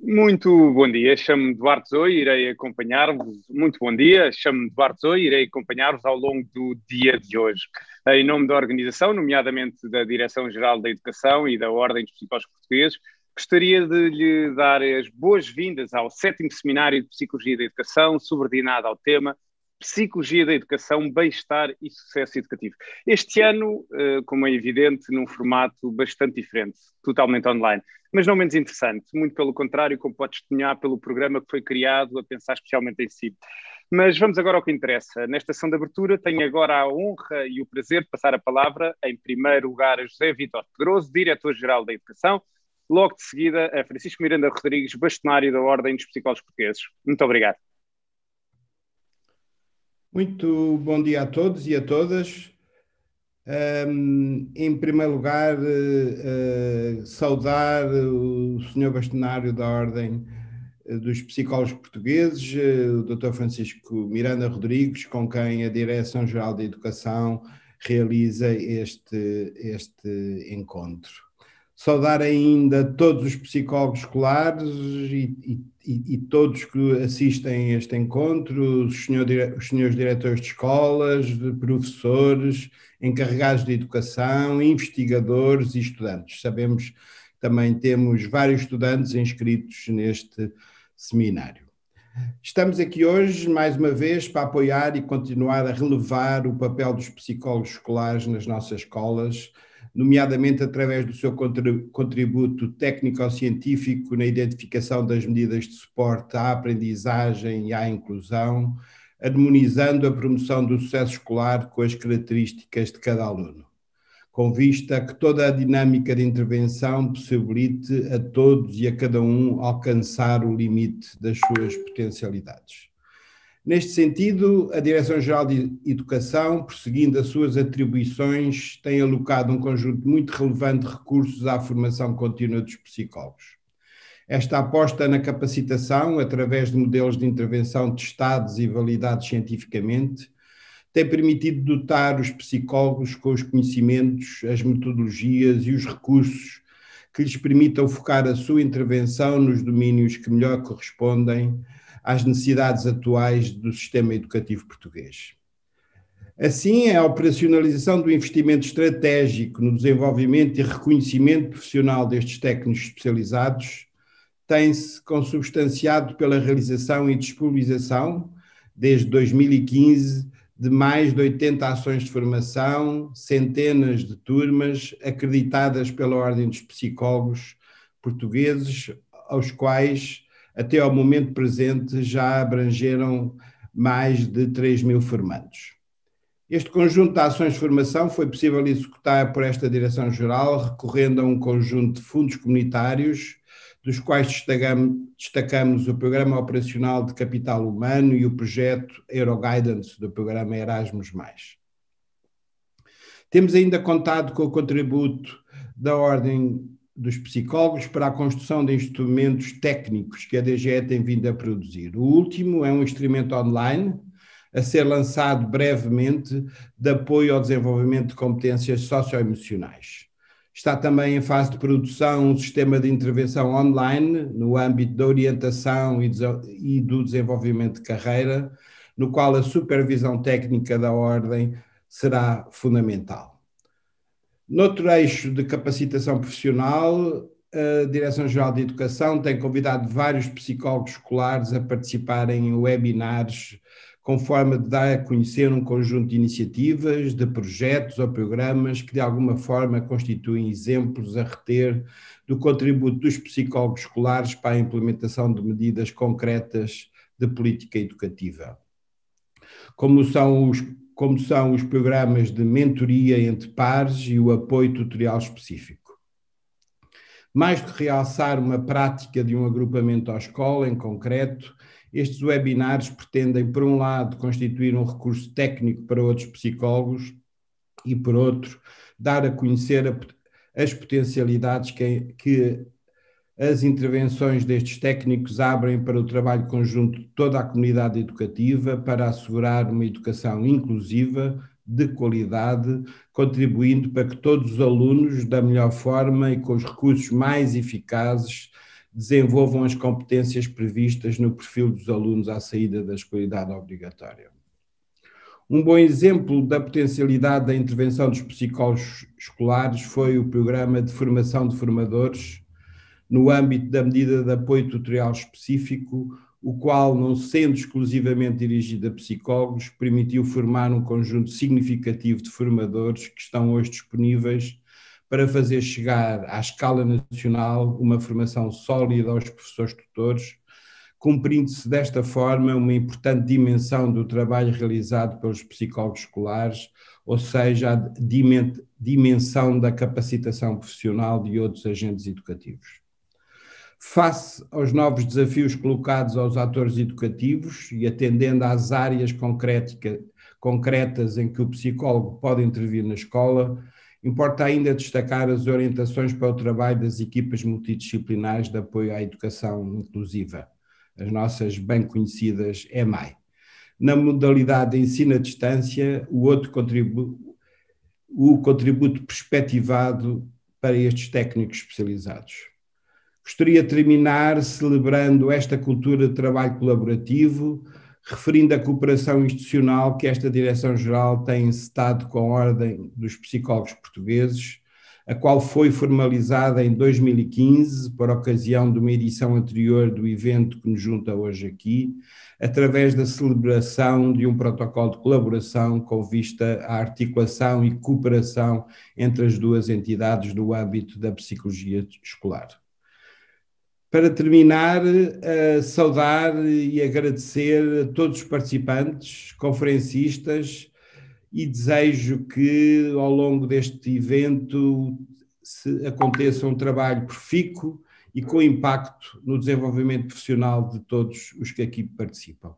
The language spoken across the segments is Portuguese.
Muito bom dia, chamo-me Duarte Zoe, irei acompanhar-vos. Muito bom dia, chamo-me Duarte Zoe, irei acompanhar-vos ao longo do dia de hoje. Em nome da organização, nomeadamente da Direção-Geral da Educação e da Ordem dos Psicólogos Portugueses, gostaria de lhe dar as boas-vindas ao 7º Seminário de Psicologia da Educação, subordinado ao tema Psicologia da Educação, Bem-Estar e Sucesso Educativo. Este ano, como é evidente, num formato bastante diferente, totalmente online, mas não menos interessante, muito pelo contrário, como pode testemunhar pelo programa que foi criado a pensar especialmente em si. Mas vamos agora ao que interessa. Nesta sessão de abertura tenho agora a honra e o prazer de passar a palavra, em primeiro lugar, a José Vítor Pedroso, Diretor-Geral da Educação, logo de seguida a Francisco Miranda Rodrigues, bastonário da Ordem dos Psicólogos Portugueses. Muito obrigado. Muito bom dia a todos e a todas. Em primeiro lugar, saudar o Sr. Bastonário da Ordem dos Psicólogos Portugueses, o Dr. Francisco Miranda Rodrigues, com quem a Direção-Geral da Educação realiza este encontro. Saudar ainda todos os psicólogos escolares e todos que assistem a este encontro, os senhores diretores de escolas, de professores, encarregados de educação, investigadores e estudantes. Sabemos que também temos vários estudantes inscritos neste seminário. Estamos aqui hoje, mais uma vez, para apoiar e continuar a relevar o papel dos psicólogos escolares nas nossas escolas, nomeadamente através do seu contributo técnico-científico na identificação das medidas de suporte à aprendizagem e à inclusão, harmonizando a promoção do sucesso escolar com as características de cada aluno, com vista a que toda a dinâmica de intervenção possibilite a todos e a cada um alcançar o limite das suas potencialidades. Neste sentido, a Direção-Geral de Educação, prosseguindo as suas atribuições, tem alocado um conjunto muito relevante de recursos à formação contínua dos psicólogos. Esta aposta na capacitação, através de modelos de intervenção testados e validados cientificamente, tem permitido dotar os psicólogos com os conhecimentos, as metodologias e os recursos que lhes permitam focar a sua intervenção nos domínios que melhor correspondem às necessidades atuais do sistema educativo português. Assim, a operacionalização do investimento estratégico no desenvolvimento e reconhecimento profissional destes técnicos especializados tem-se consubstanciado pela realização e disponibilização, desde 2015, de mais de 80 ações de formação, centenas de turmas acreditadas pela Ordem dos Psicólogos Portugueses, aos quais até ao momento presente já abrangeram mais de 3.000 formandos. Este conjunto de ações de formação foi possível executar por esta Direção-Geral recorrendo a um conjunto de fundos comunitários, dos quais destacamos o Programa Operacional de Capital Humano e o projeto Euroguidance do Programa Erasmus+. Temos ainda contado com o contributo da Ordem dos Psicólogos para a construção de instrumentos técnicos que a DGE tem vindo a produzir. O último é um instrumento online a ser lançado brevemente de apoio ao desenvolvimento de competências socioemocionais. Está também em fase de produção um sistema de intervenção online no âmbito da orientação e do desenvolvimento de carreira, no qual a supervisão técnica da Ordem será fundamental. Noutro eixo de capacitação profissional, a Direção-Geral de Educação tem convidado vários psicólogos escolares a participarem em webinars com forma de dar a conhecer um conjunto de iniciativas, de projetos ou programas que de alguma forma constituem exemplos a reter do contributo dos psicólogos escolares para a implementação de medidas concretas de política educativa. Como são os programas de mentoria entre pares e o apoio tutorial específico. Mais do que realçar uma prática de um agrupamento à escola em concreto, estes webinars pretendem, por um lado, constituir um recurso técnico para outros psicólogos e, por outro, dar a conhecer as potencialidades que as intervenções destes técnicos abrem para o trabalho conjunto de toda a comunidade educativa para assegurar uma educação inclusiva, de qualidade, contribuindo para que todos os alunos, da melhor forma e com os recursos mais eficazes, desenvolvam as competências previstas no perfil dos alunos à saída da escolaridade obrigatória. Um bom exemplo da potencialidade da intervenção dos psicólogos escolares foi o programa de formação de formadores no âmbito da medida de apoio tutorial específico, o qual, não sendo exclusivamente dirigido a psicólogos, permitiu formar um conjunto significativo de formadores que estão hoje disponíveis para fazer chegar à escala nacional uma formação sólida aos professores tutores, cumprindo-se desta forma uma importante dimensão do trabalho realizado pelos psicólogos escolares, ou seja, a dimensão da capacitação profissional de outros agentes educativos. Face aos novos desafios colocados aos atores educativos e atendendo às áreas concretas em que o psicólogo pode intervir na escola, importa ainda destacar as orientações para o trabalho das equipas multidisciplinares de apoio à educação inclusiva, as nossas bem conhecidas EMAI. Na modalidade de ensino à distância, o contributo perspectivado para estes técnicos especializados. Gostaria de terminar celebrando esta cultura de trabalho colaborativo, referindo a cooperação institucional que esta Direção-Geral tem encetado com a Ordem dos Psicólogos Portugueses, a qual foi formalizada em 2015, por ocasião de uma edição anterior do evento que nos junta hoje aqui, através da celebração de um protocolo de colaboração com vista à articulação e cooperação entre as duas entidades no âmbito da psicologia escolar. Para terminar, saudar e agradecer a todos os participantes, conferencistas, e desejo que ao longo deste evento aconteça um trabalho profícuo e com impacto no desenvolvimento profissional de todos os que aqui participam.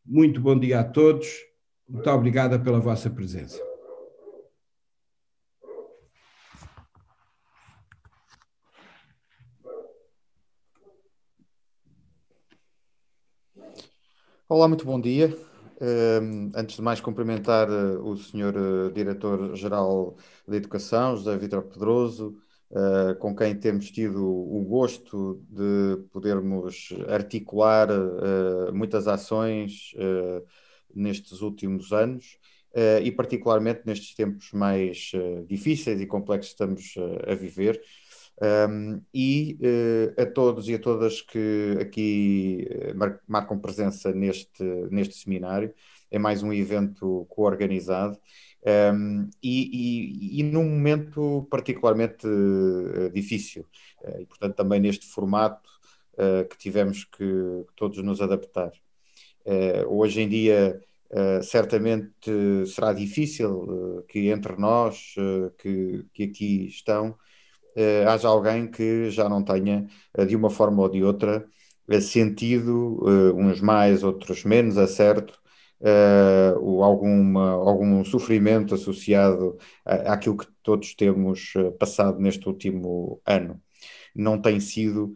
Muito bom dia a todos, muito obrigada pela vossa presença. Olá, muito bom dia. Antes de mais, cumprimentar o Sr. Diretor-Geral da Educação, José Vítor Pedroso, com quem temos tido o gosto de podermos articular muitas ações nestes últimos anos e particularmente nestes tempos mais difíceis e complexos que estamos a viver. A todos e a todas que aqui marcam presença neste seminário, é mais um evento coorganizado e num momento particularmente difícil, e portanto também neste formato que tivemos que todos nos adaptar. Hoje em dia certamente será difícil que entre nós que aqui estão haja alguém que já não tenha, de uma forma ou de outra, sentido, uns mais, outros menos, a certo, algum sofrimento associado àquilo que todos temos passado neste último ano. Não tem sido,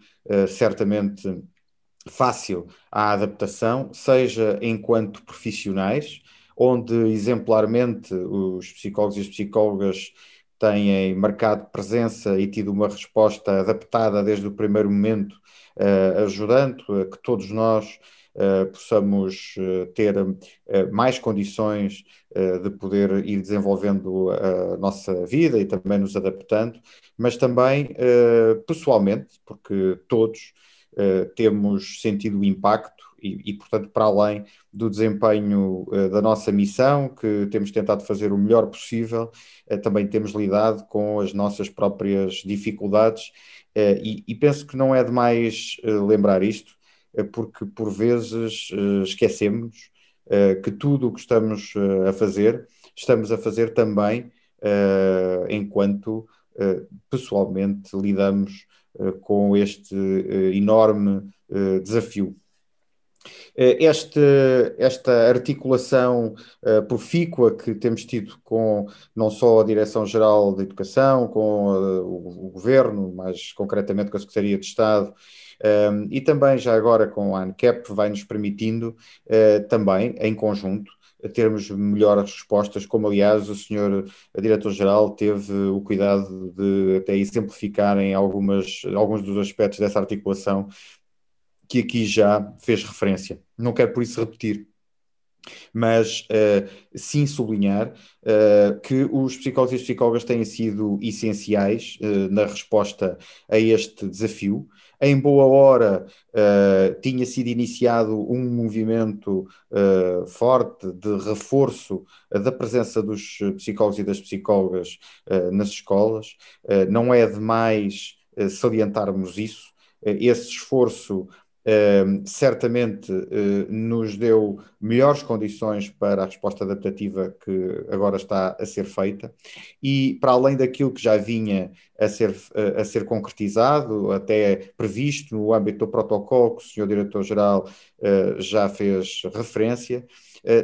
certamente, fácil a adaptação, seja enquanto profissionais, onde exemplarmente os psicólogos e as psicólogas têm marcado presença e tido uma resposta adaptada desde o primeiro momento, ajudando a que todos nós possamos ter mais condições de poder ir desenvolvendo a nossa vida e também nos adaptando, mas também pessoalmente, porque todos temos sentido o impacto e, portanto, para além do desempenho da nossa missão, que temos tentado fazer o melhor possível, também temos lidado com as nossas próprias dificuldades e penso que não é demais lembrar isto, porque por vezes esquecemos que tudo o que estamos a fazer também enquanto pessoalmente lidamos com este enorme desafio. Esta articulação profícua que temos tido com não só a Direção-Geral de Educação, com o Governo, mais concretamente com a Secretaria de Estado, e também já agora com a ANCAP, vai-nos permitindo também, em conjunto, termos melhores respostas, como aliás o senhor Diretor-Geral teve o cuidado de até exemplificar em alguns dos aspectos dessa articulação que aqui já fez referência. Não quero por isso repetir, mas sim sublinhar que os psicólogos e as psicólogas têm sido essenciais na resposta a este desafio. Em boa hora tinha sido iniciado um movimento forte de reforço da presença dos psicólogos e das psicólogas nas escolas. Não é demais salientarmos isso. Esse esforço certamente nos deu melhores condições para a resposta adaptativa que agora está a ser feita e para além daquilo que já vinha a ser concretizado, até previsto no âmbito do protocolo que o Sr. Diretor-Geral já fez referência,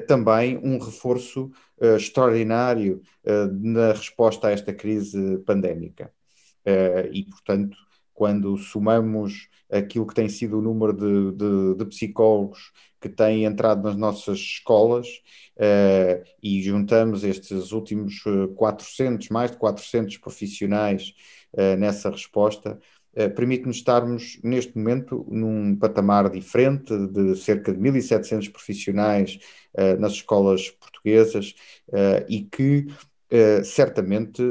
também um reforço extraordinário na resposta a esta crise pandémica. E, portanto, quando somamos aquilo que tem sido o número de psicólogos que têm entrado nas nossas escolas e juntamos estes últimos 400, mais de 400 profissionais nessa resposta, permite-nos estarmos neste momento num patamar diferente de cerca de 1.700 profissionais nas escolas portuguesas e que certamente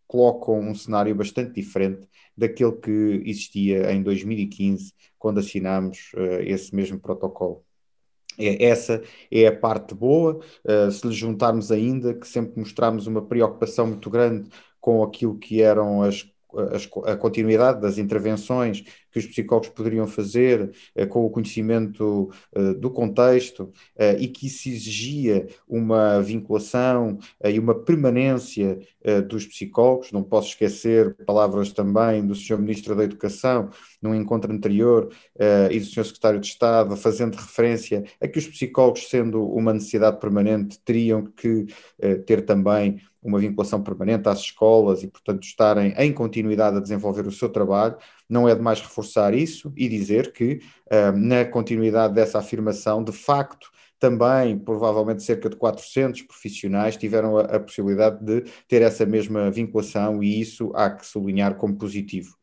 colocam um cenário bastante diferente daquele que existia em 2015, quando assinámos esse mesmo protocolo. Essa é a parte boa, se lhe juntarmos ainda que sempre mostramos uma preocupação muito grande com aquilo que eram a continuidade das intervenções que os psicólogos poderiam fazer com o conhecimento do contexto e que isso exigia uma vinculação e uma permanência dos psicólogos. Não posso esquecer palavras também do Sr. Ministro da Educação, num encontro anterior, e do Sr. Secretário de Estado, fazendo referência a que os psicólogos, sendo uma necessidade permanente, teriam que ter também uma vinculação permanente às escolas e, portanto, estarem em continuidade a desenvolver o seu trabalho. Não é demais reforçar isso e dizer que, na continuidade dessa afirmação, de facto, também, provavelmente, cerca de 400 profissionais tiveram a possibilidade de ter essa mesma vinculação e isso há que sublinhar como positivo.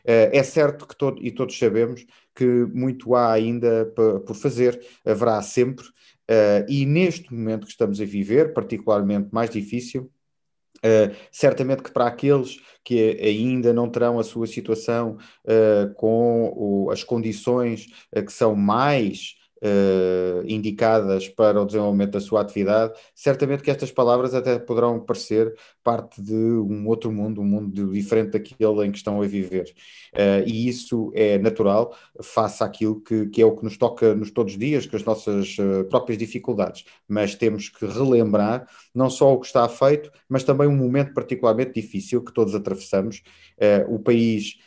É certo que todos sabemos que muito há ainda por fazer, haverá sempre, e neste momento que estamos a viver, particularmente mais difícil, certamente que para aqueles que ainda não terão a sua situação com as condições que são mais indicadas para o desenvolvimento da sua atividade, certamente que estas palavras até poderão parecer parte de um outro mundo, um mundo diferente daquele em que estão a viver. E isso é natural, face àquilo que é o que nos toca nos todos os dias, com as nossas próprias dificuldades. Mas temos que relembrar não só o que está feito, mas também um momento particularmente difícil que todos atravessamos. O país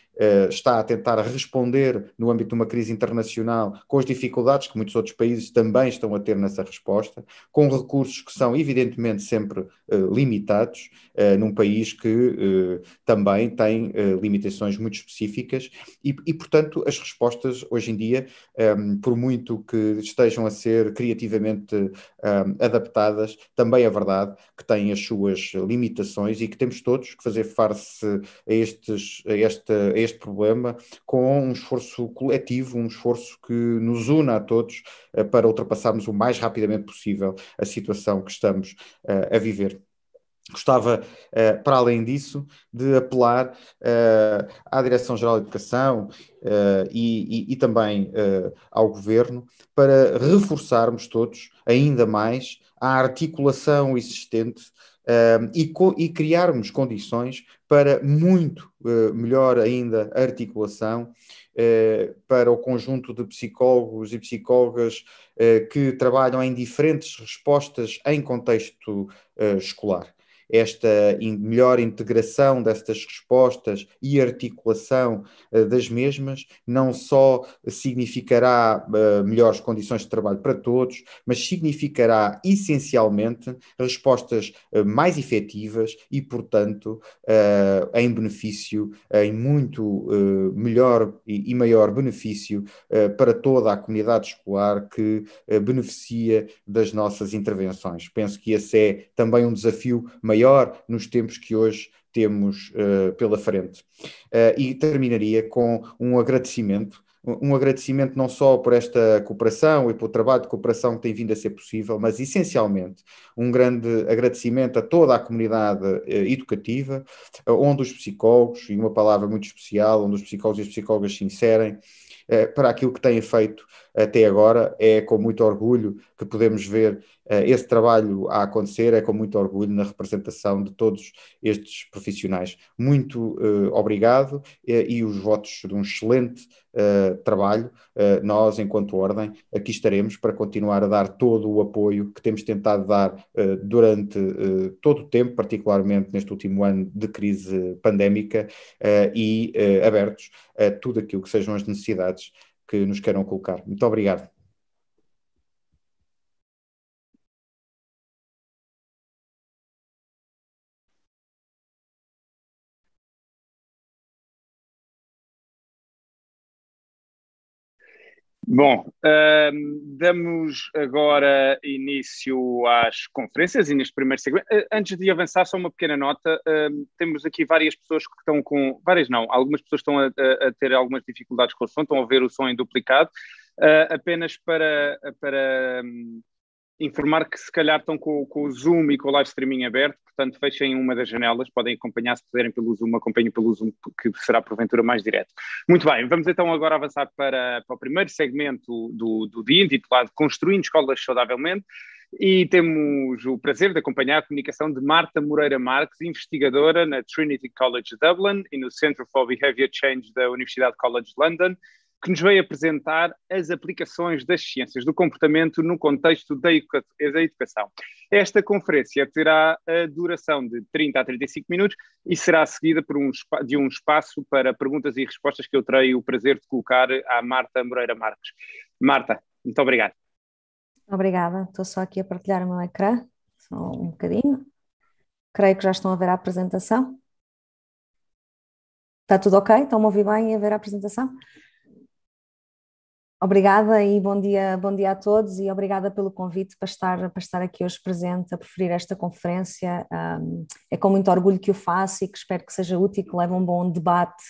está a tentar responder no âmbito de uma crise internacional com as dificuldades que muitos outros países também estão a ter nessa resposta, com recursos que são evidentemente sempre limitados, num país que também tem limitações muito específicas e, portanto, as respostas hoje em dia, por muito que estejam a ser criativamente adaptadas, também é verdade que têm as suas limitações e que temos todos que fazer face a este este problema com um esforço coletivo, um esforço que nos una a todos para ultrapassarmos o mais rapidamente possível a situação que estamos a viver. Gostava, para além disso, de apelar à Direção-Geral de Educação e também ao Governo para reforçarmos todos ainda mais a articulação existente e criarmos condições para muito melhor ainda a articulação para o conjunto de psicólogos e psicólogas que trabalham em diferentes respostas em contexto escolar. Esta melhor integração destas respostas e articulação das mesmas não só significará melhores condições de trabalho para todos, mas significará essencialmente respostas mais efetivas e, portanto, em benefício, em muito melhor e maior benefício para toda a comunidade escolar que beneficia das nossas intervenções. Penso que esse é também um desafio maior nos tempos que hoje temos pela frente. E terminaria com um agradecimento não só por esta cooperação e pelo trabalho de cooperação que tem vindo a ser possível, mas essencialmente um grande agradecimento a toda a comunidade educativa, onde os psicólogos, e uma palavra muito especial, onde os psicólogos e as psicólogas se inserem, para aquilo que têm feito até agora. É com muito orgulho que podemos ver esse trabalho a acontecer, é com muito orgulho na representação de todos estes profissionais. Muito obrigado e os votos de um excelente trabalho. Nós, enquanto Ordem, aqui estaremos para continuar a dar todo o apoio que temos tentado dar durante todo o tempo, particularmente neste último ano de crise pandémica, e abertos a tudo aquilo que sejam as necessidades que nos queiram colocar. Muito obrigado. Bom, damos agora início às conferências e neste primeiro segmento. Antes de avançar, só uma pequena nota. Temos aqui várias pessoas que estão com... Várias não, algumas pessoas estão a ter algumas dificuldades com o som, estão a ver o som em duplicado. Apenas para informar que se calhar estão com o Zoom e com o live streaming aberto, portanto fechem uma das janelas, podem acompanhar, se puderem pelo Zoom, acompanhem pelo Zoom, que será porventura mais direto. Muito bem, vamos então agora avançar para o primeiro segmento do dia, intitulado Construindo Escolas Saudavelmente, e temos o prazer de acompanhar a comunicação de Marta Moreira Marques, investigadora na Trinity College Dublin e no Centre for Behaviour Change da Universidade College London, que nos veio apresentar as aplicações das ciências do comportamento no contexto da educação. Esta conferência terá a duração de 30 a 35 minutos e será seguida por de um espaço para perguntas e respostas que eu terei o prazer de colocar à Marta Moreira Marques. Marta, muito obrigado. Obrigada, estou só aqui a partilhar o meu ecrã, só um bocadinho. Creio que já estão a ver a apresentação. Está tudo ok? Estão a ouvir bem e a ver a apresentação? Obrigada e bom dia a todos e obrigada pelo convite para estar aqui hoje presente a preferir esta conferência. É com muito orgulho que o faço e que espero que seja útil, que leve um bom debate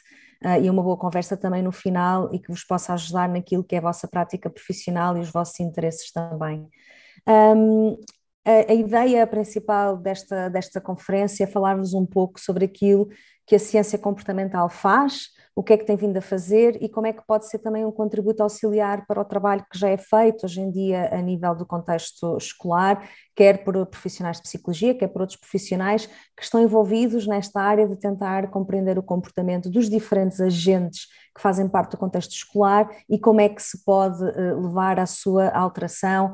e uma boa conversa também no final e que vos possa ajudar naquilo que é a vossa prática profissional e os vossos interesses também. A ideia principal desta conferência é falar-vos um pouco sobre aquilo que a ciência comportamental faz, o que é que tem vindo a fazer e como é que pode ser também um contributo auxiliar para o trabalho que já é feito hoje em dia a nível do contexto escolar, quer por profissionais de psicologia, quer por outros profissionais que estão envolvidos nesta área de tentar compreender o comportamento dos diferentes agentes que fazem parte do contexto escolar e como é que se pode levar à sua alteração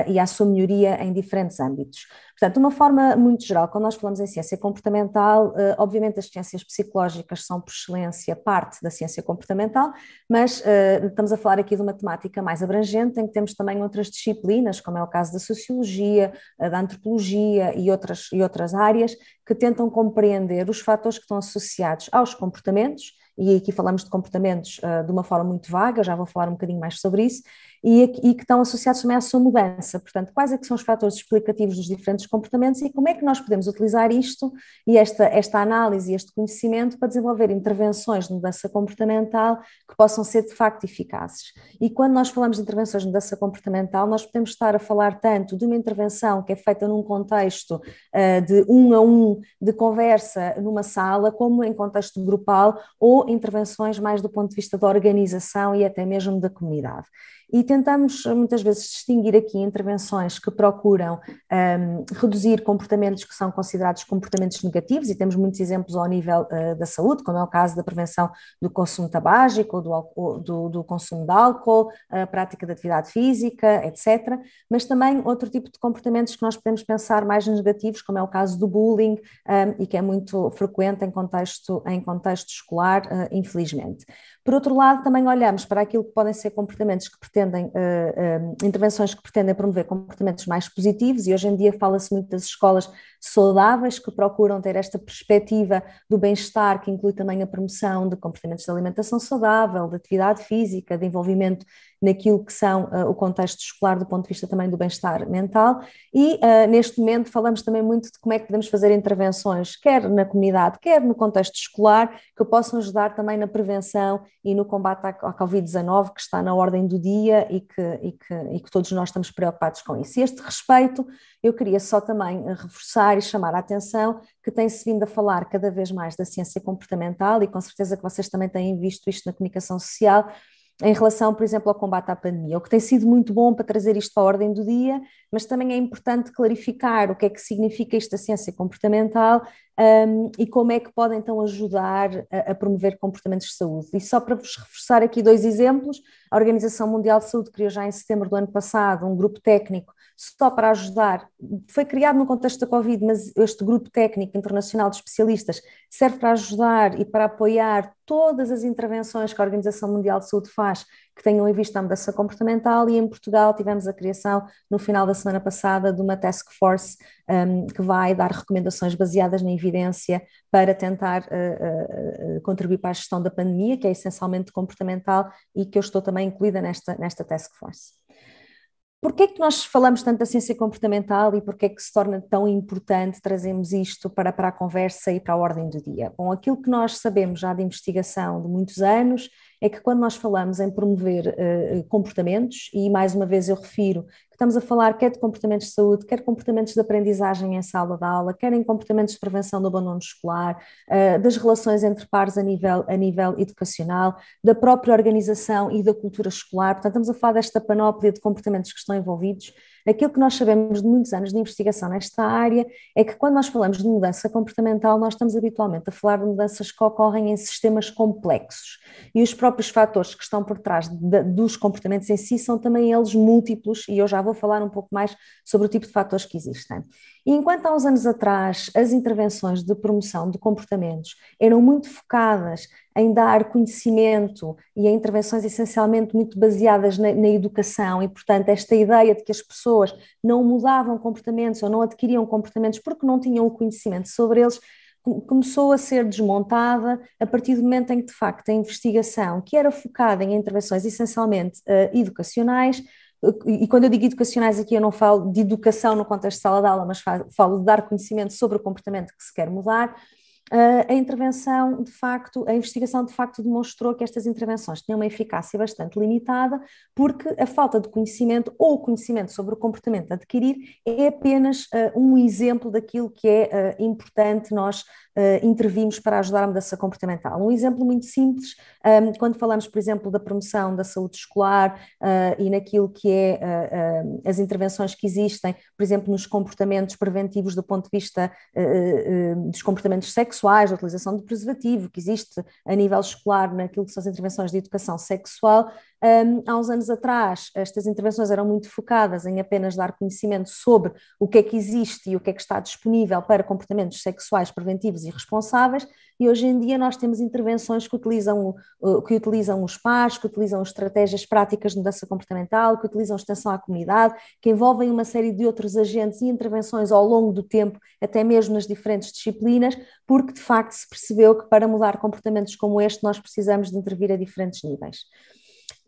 e à sua melhoria em diferentes âmbitos. Portanto, de uma forma muito geral, quando nós falamos em ciência comportamental, obviamente as ciências psicológicas são por excelência parte da ciência comportamental, mas estamos a falar aqui de uma temática mais abrangente, em que temos também outras disciplinas, como é o caso da sociologia, da antropologia e outras áreas, que tentam compreender os fatores que estão associados aos comportamentos, e aqui falamos de comportamentos de uma forma muito vaga, já vou falar um bocadinho mais sobre isso, e que estão associados também à sua mudança. Portanto, quais é que são os fatores explicativos dos diferentes comportamentos e como é que nós podemos utilizar isto e esta análise e este conhecimento para desenvolver intervenções de mudança comportamental que possam ser de facto eficazes. E quando nós falamos de intervenções de mudança comportamental, nós podemos estar a falar tanto de uma intervenção que é feita num contexto de 1 a 1, de conversa numa sala, como em contexto grupal, ou intervenções mais do ponto de vista da organização e até mesmo da comunidade. E tentamos muitas vezes distinguir aqui intervenções que procuram reduzir comportamentos que são considerados comportamentos negativos, e temos muitos exemplos ao nível da saúde, como é o caso da prevenção do consumo tabágico, do consumo de álcool, a prática de atividade física, etc. Mas também outro tipo de comportamentos que nós podemos pensar mais negativos, como é o caso do bullying, e que é muito frequente em contexto escolar, infelizmente. Por outro lado, também olhamos para aquilo que podem ser comportamentos que pretendem, intervenções que pretendem promover comportamentos mais positivos, e hoje em dia fala-se muito das escolas saudáveis, que procuram ter esta perspectiva do bem-estar, que inclui também a promoção de comportamentos de alimentação saudável, de atividade física, de envolvimento naquilo que são o contexto escolar do ponto de vista também do bem-estar mental, e neste momento falamos também muito de como é que podemos fazer intervenções, quer na comunidade, quer no contexto escolar, que possam ajudar também na prevenção e no combate à Covid-19, que está na ordem do dia e que todos nós estamos preocupados com isso. E a este respeito, eu queria só também reforçar e chamar a atenção que tem-se vindo a falar cada vez mais da ciência comportamental, e com certeza que vocês também têm visto isto na comunicação social, em relação, por exemplo, ao combate à pandemia, o que tem sido muito bom para trazer isto à ordem do dia, mas também é importante clarificar o que é que significa isto da ciência comportamental, e como é que pode então ajudar a promover comportamentos de saúde. E só para vos reforçar aqui 2 exemplos, a Organização Mundial de Saúde criou já em setembro do ano passado um grupo técnico só para ajudar, foi criado no contexto da Covid, mas este grupo técnico internacional de especialistas serve para ajudar e para apoiar todas as intervenções que a Organização Mundial de Saúde faz que tenham em vista a mudança comportamental, e em Portugal tivemos a criação no final da semana passada de uma task force que vai dar recomendações baseadas na evidência para tentar contribuir para a gestão da pandemia, que é essencialmente comportamental e que eu estou também incluída nesta task force. Porquê é que nós falamos tanto da ciência comportamental e porquê é que se torna tão importante trazermos isto para a conversa e para a ordem do dia? Bom, aquilo que nós sabemos já de investigação de muitos anos é que quando nós falamos em promover comportamentos, e mais uma vez eu refiro que estamos a falar quer de comportamentos de saúde, quer comportamentos de aprendizagem em sala de aula, quer em comportamentos de prevenção do abandono escolar, das relações entre pares a nível educacional, da própria organização e da cultura escolar. Portanto, estamos a falar desta panóplia de comportamentos que estão envolvidos. Aquilo que nós sabemos de muitos anos de investigação nesta área é que quando nós falamos de mudança comportamental, nós estamos habitualmente a falar de mudanças que ocorrem em sistemas complexos, e os próprios fatores que estão por trás dos comportamentos em si são também eles múltiplos, e eu já vou falar um pouco mais sobre o tipo de fatores que existem. E enquanto há uns anos atrás as intervenções de promoção de comportamentos eram muito focadas em dar conhecimento e em intervenções essencialmente muito baseadas na educação, e portanto esta ideia de que as pessoas não mudavam comportamentos ou não adquiriam comportamentos porque não tinham o conhecimento sobre eles, começou a ser desmontada a partir do momento em que de facto a investigação, que era focada em intervenções essencialmente educacionais, e quando eu digo educacionais aqui eu não falo de educação no contexto de sala de aula, mas falo de dar conhecimento sobre o comportamento que se quer mudar. A intervenção, de facto, a investigação de facto demonstrou que estas intervenções tinham uma eficácia bastante limitada, porque a falta de conhecimento ou o conhecimento sobre o comportamento a adquirir é apenas um exemplo daquilo que é importante nós intervirmos para ajudar a mudança comportamental. Um exemplo muito simples, quando falamos, por exemplo, da promoção da saúde escolar e naquilo que é as intervenções que existem, por exemplo, nos comportamentos preventivos do ponto de vista dos comportamentos sexuais, da utilização de preservativo, que existe a nível escolar naquilo que são as intervenções de educação sexual. Há uns anos atrás, estas intervenções eram muito focadas em apenas dar conhecimento sobre o que é que existe e o que é que está disponível para comportamentos sexuais preventivos e responsáveis, e hoje em dia nós temos intervenções que utilizam os pares, que utilizam estratégias práticas de mudança comportamental, que utilizam extensão à comunidade, que envolvem uma série de outros agentes e intervenções ao longo do tempo, até mesmo nas diferentes disciplinas, porque de facto se percebeu que para mudar comportamentos como este nós precisamos de intervir a diferentes níveis.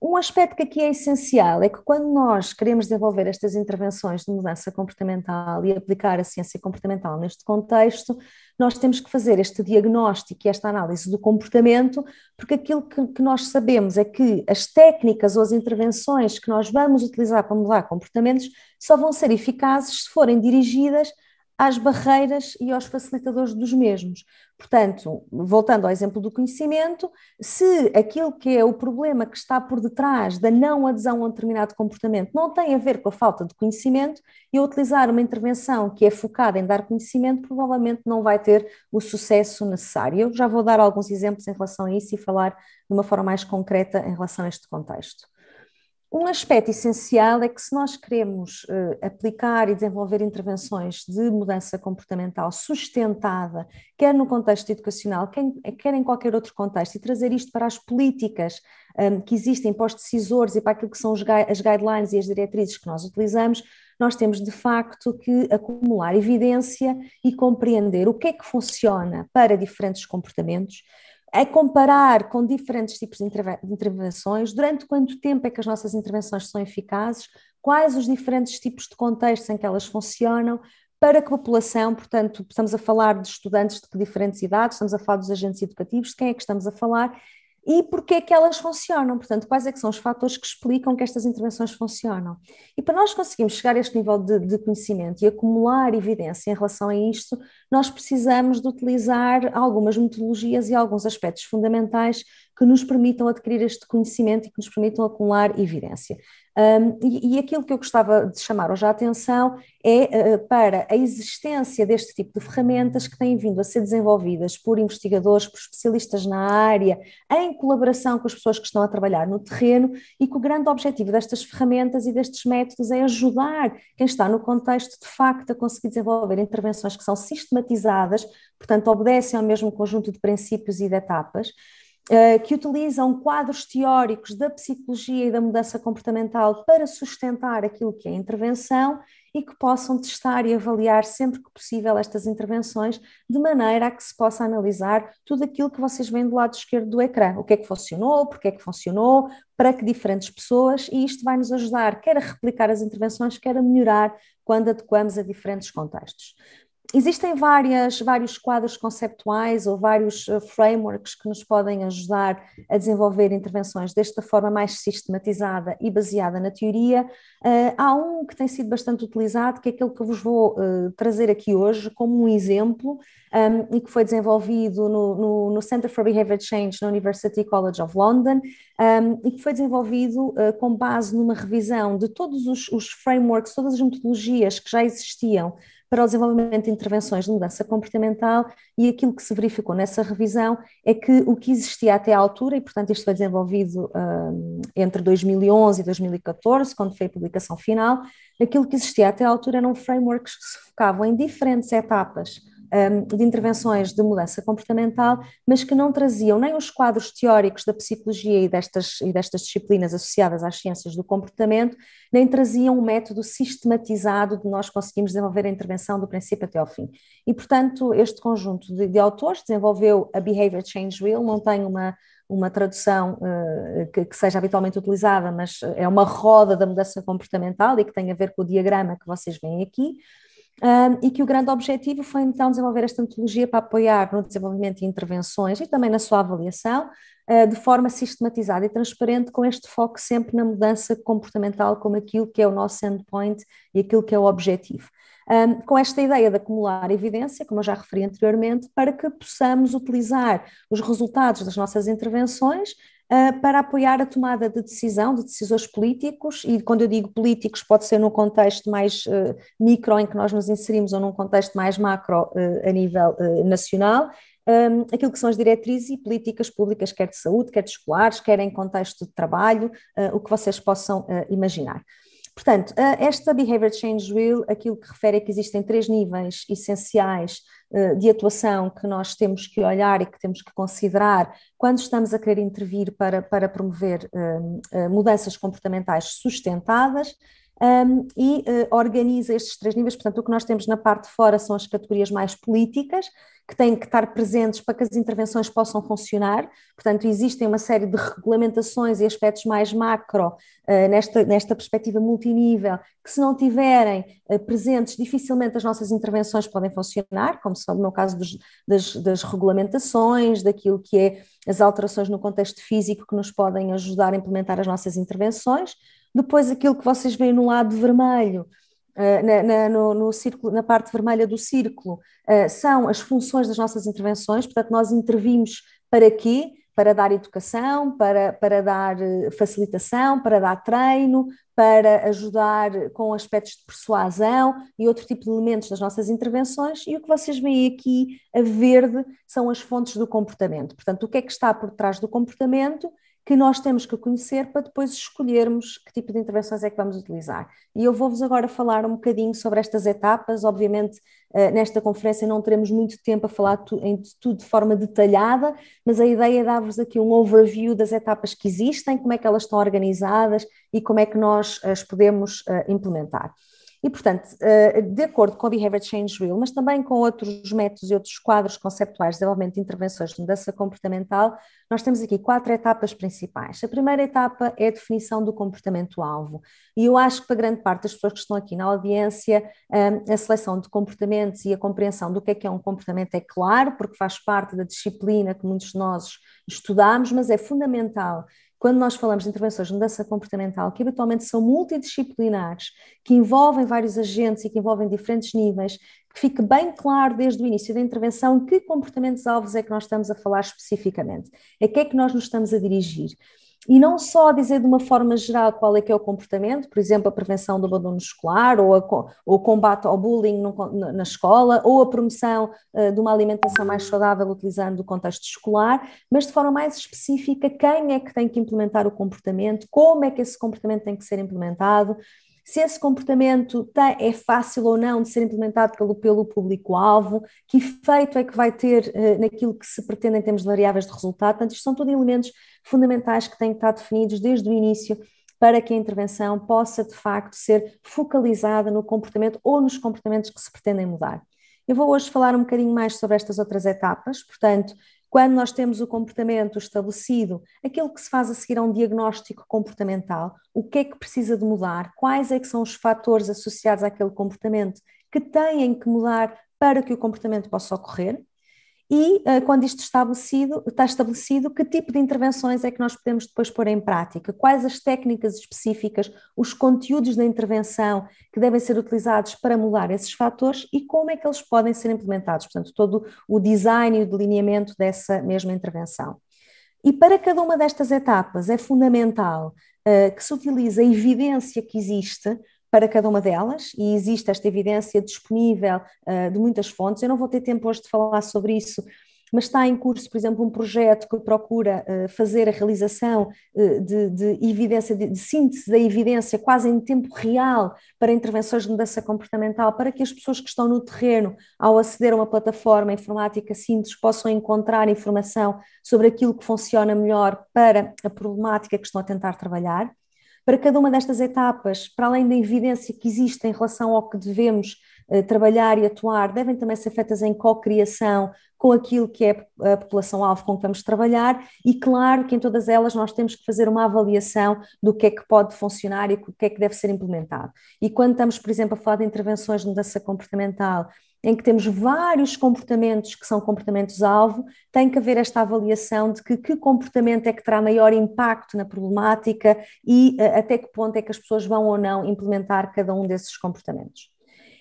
Um aspecto que aqui é essencial é que quando nós queremos desenvolver estas intervenções de mudança comportamental e aplicar a ciência comportamental neste contexto, nós temos que fazer este diagnóstico e esta análise do comportamento, porque aquilo que nós sabemos é que as técnicas ou as intervenções que nós vamos utilizar para mudar comportamentos só vão ser eficazes se forem dirigidas às barreiras e aos facilitadores dos mesmos. Portanto, voltando ao exemplo do conhecimento, se aquilo que é o problema que está por detrás da não adesão a um determinado comportamento não tem a ver com a falta de conhecimento, e utilizar uma intervenção que é focada em dar conhecimento provavelmente não vai ter o sucesso necessário. Eu já vou dar alguns exemplos em relação a isso e falar de uma forma mais concreta em relação a este contexto. Um aspecto essencial é que se nós queremos aplicar e desenvolver intervenções de mudança comportamental sustentada, quer no contexto educacional, quer em qualquer outro contexto, e trazer isto para as políticas que existem para os decisores e para aquilo que são as guidelines e as diretrizes que nós utilizamos, nós temos de facto que acumular evidência e compreender o que é que funciona para diferentes comportamentos, é comparar com diferentes tipos de intervenções, durante quanto tempo é que as nossas intervenções são eficazes, quais os diferentes tipos de contextos em que elas funcionam, para que a população, portanto, estamos a falar de estudantes de diferentes idades, estamos a falar dos agentes educativos, de quem é que estamos a falar e porque é que elas funcionam, portanto, quais é que são os fatores que explicam que estas intervenções funcionam. E para nós conseguirmos chegar a este nível de conhecimento e acumular evidência em relação a isto, nós precisamos de utilizar algumas metodologias e alguns aspectos fundamentais que nos permitam adquirir este conhecimento e que nos permitam acumular evidência. E aquilo que eu gostava de chamar hoje a atenção é para a existência deste tipo de ferramentas que têm vindo a ser desenvolvidas por investigadores, por especialistas na área, em colaboração com as pessoas que estão a trabalhar no terreno, e que o grande objetivo destas ferramentas e destes métodos é ajudar quem está no contexto de facto a conseguir desenvolver intervenções que são sistematizadas, portanto obedecem ao mesmo conjunto de princípios e de etapas, que utilizam quadros teóricos da psicologia e da mudança comportamental para sustentar aquilo que é a intervenção e que possam testar e avaliar sempre que possível estas intervenções, de maneira a que se possa analisar tudo aquilo que vocês veem do lado esquerdo do ecrã, o que é que funcionou, porque é que funcionou, para que diferentes pessoas, e isto vai nos ajudar quer a replicar as intervenções, quer a melhorar quando adequamos a diferentes contextos. Existem vários quadros conceptuais ou vários frameworks que nos podem ajudar a desenvolver intervenções desta forma mais sistematizada e baseada na teoria. Há um que tem sido bastante utilizado, que é aquele que eu vos vou trazer aqui hoje como um exemplo, e que foi desenvolvido no Center for Behavior Change na University College of London, e que foi desenvolvido com base numa revisão de todos os frameworks, todas as metodologias que já existiam para o desenvolvimento de intervenções de mudança comportamental, e aquilo que se verificou nessa revisão é que o que existia até à altura, e portanto isto foi desenvolvido entre 2011 e 2014, quando foi a publicação final, aquilo que existia até à altura eram frameworks que se focavam em diferentes etapas de intervenções de mudança comportamental, mas que não traziam nem os quadros teóricos da psicologia e destas disciplinas associadas às ciências do comportamento, nem traziam um método sistematizado de nós conseguirmos desenvolver a intervenção do princípio até ao fim. E, portanto, este conjunto de autores desenvolveu a Behavior Change Wheel, não tem uma tradução que seja habitualmente utilizada, mas é uma roda da mudança comportamental e que tem a ver com o diagrama que vocês veem aqui. E que o grande objetivo foi então desenvolver esta metodologia para apoiar no desenvolvimento de intervenções e também na sua avaliação, de forma sistematizada e transparente, com este foco sempre na mudança comportamental como aquilo que é o nosso endpoint e aquilo que é o objetivo. Com esta ideia de acumular evidência, como eu já referi anteriormente, para que possamos utilizar os resultados das nossas intervenções para apoiar a tomada de decisão de decisores políticos, e quando eu digo políticos pode ser num contexto mais micro em que nós nos inserimos, ou num contexto mais macro a nível nacional, aquilo que são as diretrizes e políticas públicas, quer de saúde, quer de escolares, quer em contexto de trabalho, o que vocês possam imaginar. Portanto, esta Behavior Change Wheel, aquilo que refere é que existem 3 níveis essenciais de atuação que nós temos que olhar e que temos que considerar quando estamos a querer intervir para promover mudanças comportamentais sustentadas. e organiza estes 3 níveis. Portanto, o que nós temos na parte de fora são as categorias mais políticas, que têm que estar presentes para que as intervenções possam funcionar. Portanto, existem uma série de regulamentações e aspectos mais macro nesta perspectiva multinível, que se não tiverem presentes, dificilmente as nossas intervenções podem funcionar, como são no meu caso das regulamentações, daquilo que é as alterações no contexto físico que nos podem ajudar a implementar as nossas intervenções. Depois, aquilo que vocês veem no lado vermelho, no círculo, na parte vermelha do círculo, são as funções das nossas intervenções. Portanto, nós intervimos para quê? Para dar educação, para dar facilitação, para dar treino, para ajudar com aspectos de persuasão e outro tipo de elementos das nossas intervenções. E o que vocês veem aqui, a verde, são as fontes do comportamento. Portanto, o que é que está por trás do comportamento que nós temos que conhecer para depois escolhermos que tipo de intervenções é que vamos utilizar. E eu vou-vos agora falar um bocadinho sobre estas etapas. Obviamente, nesta conferência não teremos muito tempo a falar em tudo de forma detalhada, mas a ideia é dar-vos aqui um overview das etapas que existem, como é que elas estão organizadas e como é que nós as podemos implementar. E, portanto, de acordo com o Behavior Change Wheel, mas também com outros métodos e outros quadros conceptuais de desenvolvimento de intervenções de mudança comportamental, nós temos aqui 4 etapas principais. A primeira etapa é a definição do comportamento-alvo. E eu acho que para grande parte das pessoas que estão aqui na audiência, a seleção de comportamentos e a compreensão do que é um comportamento é claro, porque faz parte da disciplina que muitos de nós estudamos, mas é fundamental quando nós falamos de intervenções de mudança comportamental, que habitualmente são multidisciplinares, que envolvem vários agentes e que envolvem diferentes níveis, que fique bem claro desde o início da intervenção que comportamentos-alvos é que nós estamos a falar especificamente, a que é que nós nos estamos a dirigir. E não só dizer de uma forma geral qual é que é o comportamento, por exemplo, a prevenção do abandono escolar, ou o combate ao bullying na escola, ou a promoção de uma alimentação mais saudável utilizando o contexto escolar, mas de forma mais específica, quem é que tem que implementar o comportamento, como é que esse comportamento tem que ser implementado, se esse comportamento é fácil ou não de ser implementado pelo público-alvo, que efeito é que vai ter naquilo que se pretende em termos de variáveis de resultado. Portanto, isto são tudo elementos fundamentais que têm que estar definidos desde o início para que a intervenção possa, de facto, ser focalizada no comportamento ou nos comportamentos que se pretendem mudar. Eu vou hoje falar um bocadinho mais sobre estas outras etapas. Portanto, quando nós temos o comportamento estabelecido, aquilo que se faz a seguir a um diagnóstico comportamental, o que é que precisa de mudar, quais é que são os fatores associados àquele comportamento que têm que mudar para que o comportamento possa ocorrer. E quando isto está estabelecido, que tipo de intervenções é que nós podemos depois pôr em prática? Quais as técnicas específicas, os conteúdos da intervenção que devem ser utilizados para mudar esses fatores e como é que eles podem ser implementados? Portanto, todo o design e o delineamento dessa mesma intervenção. E para cada uma destas etapas é fundamental que se utilize a evidência que existe para cada uma delas, e existe esta evidência disponível de muitas fontes. Eu não vou ter tempo hoje de falar sobre isso, mas está em curso, por exemplo, um projeto que procura fazer a realização de evidência, de síntese da evidência quase em tempo real para intervenções de mudança comportamental, para que as pessoas que estão no terreno, ao aceder a uma plataforma informática simples, possam encontrar informação sobre aquilo que funciona melhor para a problemática que estão a tentar trabalhar. Para cada uma destas etapas, para além da evidência que existe em relação ao que devemos trabalhar e atuar, devem também ser feitas em co-criação com aquilo que é a população-alvo com que vamos trabalhar e claro que em todas elas nós temos que fazer uma avaliação do que é que pode funcionar e o que é que deve ser implementado. E quando estamos, por exemplo, a falar de intervenções de mudança comportamental, em que temos vários comportamentos que são comportamentos-alvo, tem que haver esta avaliação de que comportamento é que terá maior impacto na problemática e até que ponto é que as pessoas vão ou não implementar cada um desses comportamentos.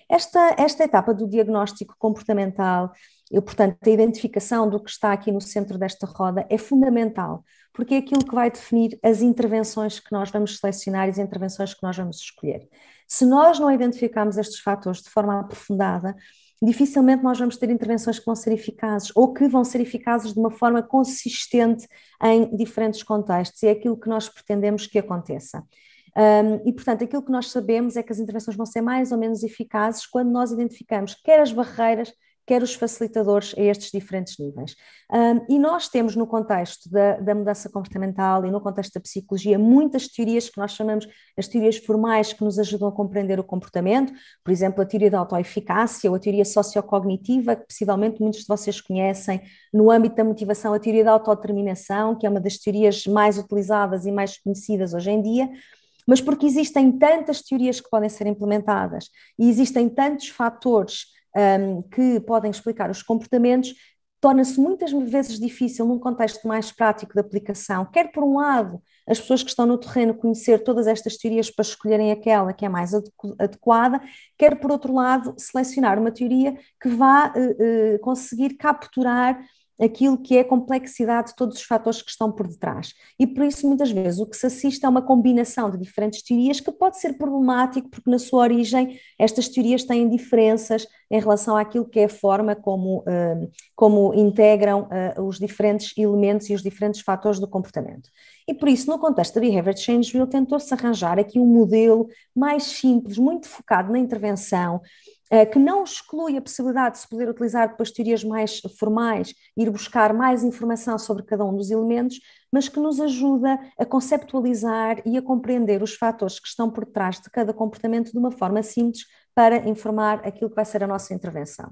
Esta etapa do diagnóstico comportamental, portanto, a identificação do que está aqui no centro desta roda é fundamental, porque é aquilo que vai definir as intervenções que nós vamos selecionar e as intervenções que nós vamos escolher. Se nós não identificarmos estes fatores de forma aprofundada, dificilmente nós vamos ter intervenções que vão ser eficazes ou que vão ser eficazes de uma forma consistente em diferentes contextos, e é aquilo que nós pretendemos que aconteça. E, portanto, aquilo que nós sabemos é que as intervenções vão ser mais ou menos eficazes quando nós identificamos quer as barreiras, quer os facilitadores a estes diferentes níveis. E nós temos no contexto da mudança comportamental e no contexto da psicologia muitas teorias que nós chamamos as teorias formais que nos ajudam a compreender o comportamento, por exemplo, a teoria da autoeficácia ou a teoria sociocognitiva, que possivelmente muitos de vocês conhecem, no âmbito da motivação, a teoria da autodeterminação, que é uma das teorias mais utilizadas e mais conhecidas hoje em dia, mas porque existem tantas teorias que podem ser implementadas e existem tantos fatores que podem explicar os comportamentos, torna-se muitas vezes difícil, num contexto mais prático de aplicação, quer por um lado, as pessoas que estão no terreno conhecer todas estas teorias para escolherem aquela que é mais adequada, quer por outro lado, selecionar uma teoria que vá conseguir capturar aquilo que é a complexidade de todos os fatores que estão por detrás. E por isso, muitas vezes, o que se assiste é uma combinação de diferentes teorias que pode ser problemático, porque na sua origem estas teorias têm diferenças em relação àquilo que é a forma como integram os diferentes elementos e os diferentes fatores do comportamento. E por isso, no contexto da Behavior Change Wheel, tentou-se arranjar aqui um modelo mais simples, muito focado na intervenção, que não exclui a possibilidade de se poder utilizar depois teorias mais formais, ir buscar mais informação sobre cada um dos elementos, mas que nos ajuda a conceptualizar e a compreender os fatores que estão por trás de cada comportamento de uma forma simples para informar aquilo que vai ser a nossa intervenção.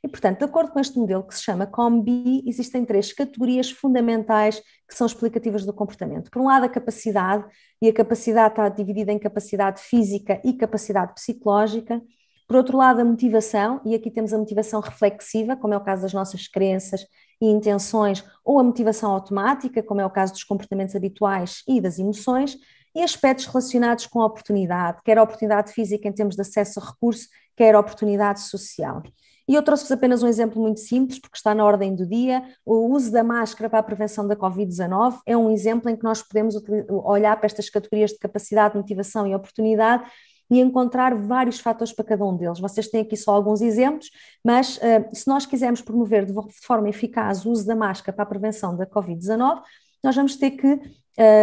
E, portanto, de acordo com este modelo que se chama COM-B, existem 3 categorias fundamentais que são explicativas do comportamento. Por um lado, a capacidade, e a capacidade está dividida em capacidade física e capacidade psicológica. Por outro lado, a motivação, e aqui temos a motivação reflexiva, como é o caso das nossas crenças e intenções, ou a motivação automática, como é o caso dos comportamentos habituais e das emoções, e aspectos relacionados com a oportunidade, quer a oportunidade física em termos de acesso a recurso, quer a oportunidade social. E eu trouxe-vos apenas um exemplo muito simples, porque está na ordem do dia. O uso da máscara para a prevenção da Covid-19 é um exemplo em que nós podemos olhar para estas categorias de capacidade, motivação e oportunidade e encontrar vários fatores para cada um deles. Vocês têm aqui só alguns exemplos, mas se nós quisermos promover de forma eficaz o uso da máscara para a prevenção da Covid-19, nós vamos ter que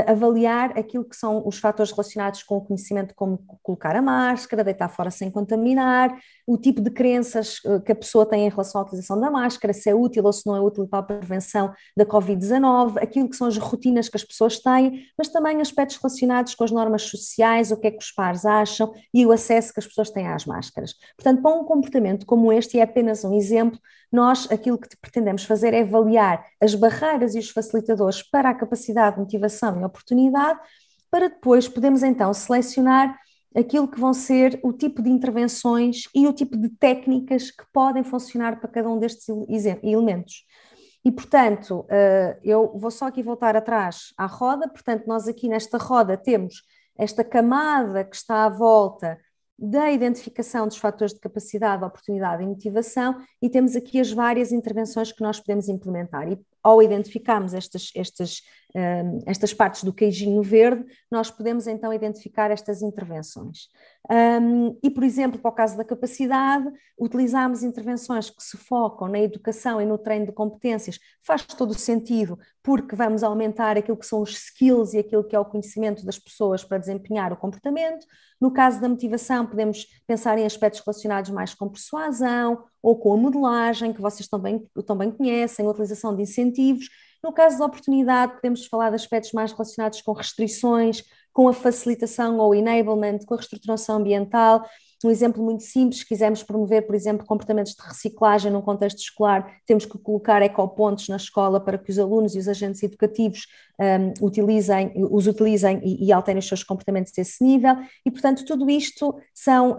avaliar aquilo que são os fatores relacionados com o conhecimento, como colocar a máscara, deitar fora sem contaminar, o tipo de crenças que a pessoa tem em relação à utilização da máscara, se é útil ou se não é útil para a prevenção da Covid-19, aquilo que são as rotinas que as pessoas têm, mas também aspectos relacionados com as normas sociais, o que é que os pares acham e o acesso que as pessoas têm às máscaras. Portanto, para um comportamento como este, e é apenas um exemplo, nós aquilo que pretendemos fazer é avaliar as barreiras e os facilitadores para a capacidade, motivação e oportunidade, para depois podermos então selecionar aquilo que vão ser o tipo de intervenções e o tipo de técnicas que podem funcionar para cada um destes elementos. E, portanto, eu vou só aqui voltar atrás à roda. Portanto, nós aqui nesta roda temos esta camada que está à volta da identificação dos fatores de capacidade, oportunidade e motivação, e temos aqui as várias intervenções que nós podemos implementar. E ao identificarmos estas partes do queijinho verde, nós podemos então identificar estas intervenções. E, por exemplo, para o caso da capacidade, utilizamos intervenções que se focam na educação e no treino de competências. Faz todo o sentido, porque vamos aumentar aquilo que são os skills e aquilo que é o conhecimento das pessoas para desempenhar o comportamento. No caso da motivação, podemos pensar em aspectos relacionados mais com persuasão ou com a modelagem, que vocês também conhecem, a utilização de incentivos. No caso da oportunidade, podemos falar de aspectos mais relacionados com restrições, com a facilitação ou enablement, com a reestruturação ambiental. Um exemplo muito simples, se quisermos promover, por exemplo, comportamentos de reciclagem num contexto escolar, temos que colocar ecopontos na escola para que os alunos e os agentes educativos os utilizem e alterem os seus comportamentos a esse nível. E, portanto, tudo isto são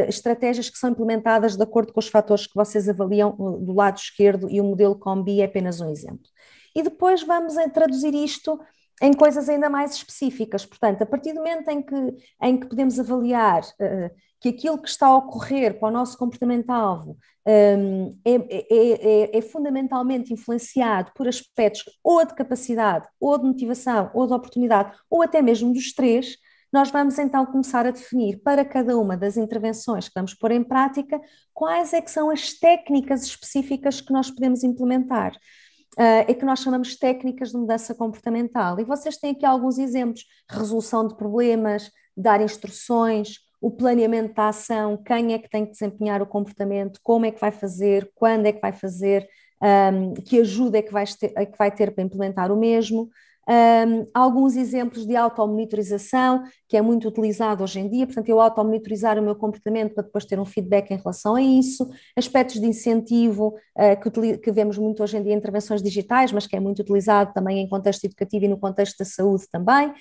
estratégias que são implementadas de acordo com os fatores que vocês avaliam do lado esquerdo, e o modelo COM-B é apenas um exemplo. E depois vamos traduzir isto em coisas ainda mais específicas. Portanto, a partir do momento em que podemos avaliar que aquilo que está a ocorrer para o nosso comportamento-alvo é fundamentalmente influenciado por aspectos ou de capacidade, ou de motivação, ou de oportunidade, ou até mesmo dos três, nós vamos então começar a definir para cada uma das intervenções que vamos pôr em prática quais é que são as técnicas específicas que nós podemos implementar. É que nós chamamos técnicas de mudança comportamental. E vocês têm aqui alguns exemplos: resolução de problemas, dar instruções, o planeamento da ação, quem é que tem que desempenhar o comportamento, como é que vai fazer, quando é que vai fazer, que ajuda é que vai ter para implementar o mesmo. Alguns exemplos de automonitorização, que é muito utilizado hoje em dia, portanto, eu automonitorizar o meu comportamento para depois ter um feedback em relação a isso, aspectos de incentivo, que vemos muito hoje em dia em intervenções digitais, mas que é muito utilizado também em contexto educativo e no contexto da saúde também,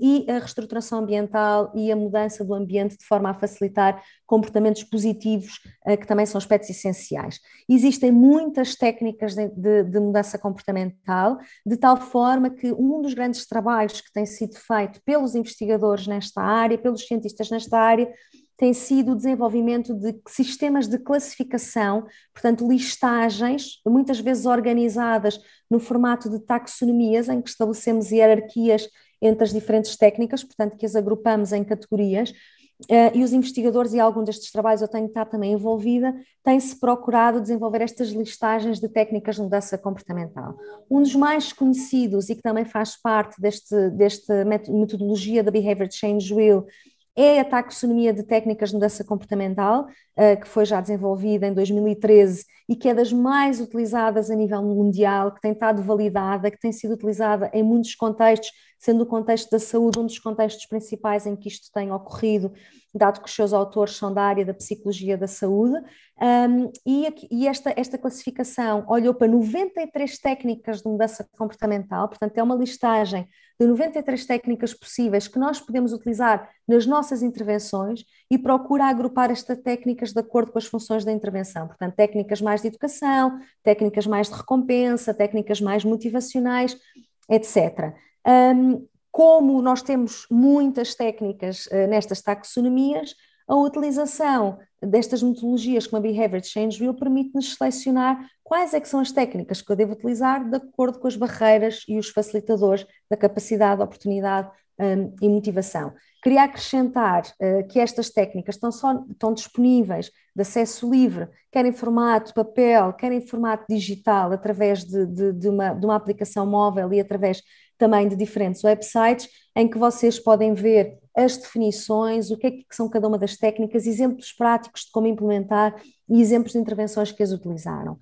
e a reestruturação ambiental e a mudança do ambiente de forma a facilitar comportamentos positivos, que também são aspectos essenciais. Existem muitas técnicas de mudança comportamental, de tal forma que um dos grandes trabalhos que tem sido feito pelos investigadores nesta área, pelos cientistas nesta área, tem sido o desenvolvimento de sistemas de classificação, portanto, listagens, muitas vezes organizadas no formato de taxonomias, em que estabelecemos hierarquias entre as diferentes técnicas, portanto, que as agrupamos em categorias. E os investigadores, e algum destes trabalhos eu tenho estado também envolvida, têm-se procurado desenvolver estas listagens de técnicas de mudança comportamental. Um dos mais conhecidos e que também faz parte desta metodologia da Behavior Change Wheel é a taxonomia de técnicas de mudança comportamental, que foi já desenvolvida em 2013 e que é das mais utilizadas a nível mundial, que tem estado validada, que tem sido utilizada em muitos contextos, sendo o contexto da saúde um dos contextos principais em que isto tem ocorrido, dado que os seus autores são da área da psicologia da saúde, e esta classificação olhou para 93 técnicas de mudança comportamental, portanto é uma listagem de 93 técnicas possíveis que nós podemos utilizar nas nossas intervenções e procura agrupar estas técnicas de acordo com as funções da intervenção, portanto técnicas mais de educação, técnicas mais de recompensa, técnicas mais motivacionais, etc. Como nós temos muitas técnicas nestas taxonomias, a utilização destas metodologias como a Behavior Change Wheel permite-nos selecionar quais é que são as técnicas que eu devo utilizar de acordo com as barreiras e os facilitadores da capacidade, oportunidade e motivação. Queria acrescentar que estas técnicas estão disponíveis de acesso livre, quer em formato papel, quer em formato digital, através de uma aplicação móvel e através também de diferentes websites, em que vocês podem ver as definições, o que é que são cada uma das técnicas, exemplos práticos de como implementar e exemplos de intervenções que as utilizaram.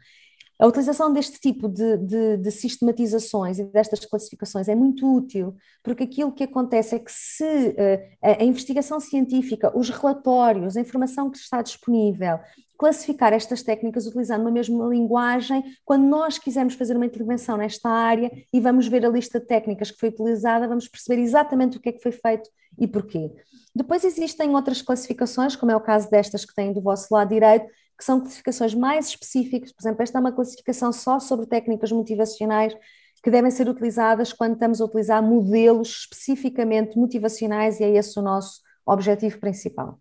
A utilização deste tipo de sistematizações e destas classificações é muito útil, porque aquilo que acontece é que se a investigação científica, os relatórios, a informação que está disponível, classificar estas técnicas utilizando uma mesma linguagem, quando nós quisermos fazer uma intervenção nesta área e vamos ver a lista de técnicas que foi utilizada, vamos perceber exatamente o que é que foi feito e porquê. Depois existem outras classificações, como é o caso destas que têm do vosso lado direito, que são classificações mais específicas. Por exemplo, esta é uma classificação só sobre técnicas motivacionais que devem ser utilizadas quando estamos a utilizar modelos especificamente motivacionais, e é esse o nosso objetivo principal.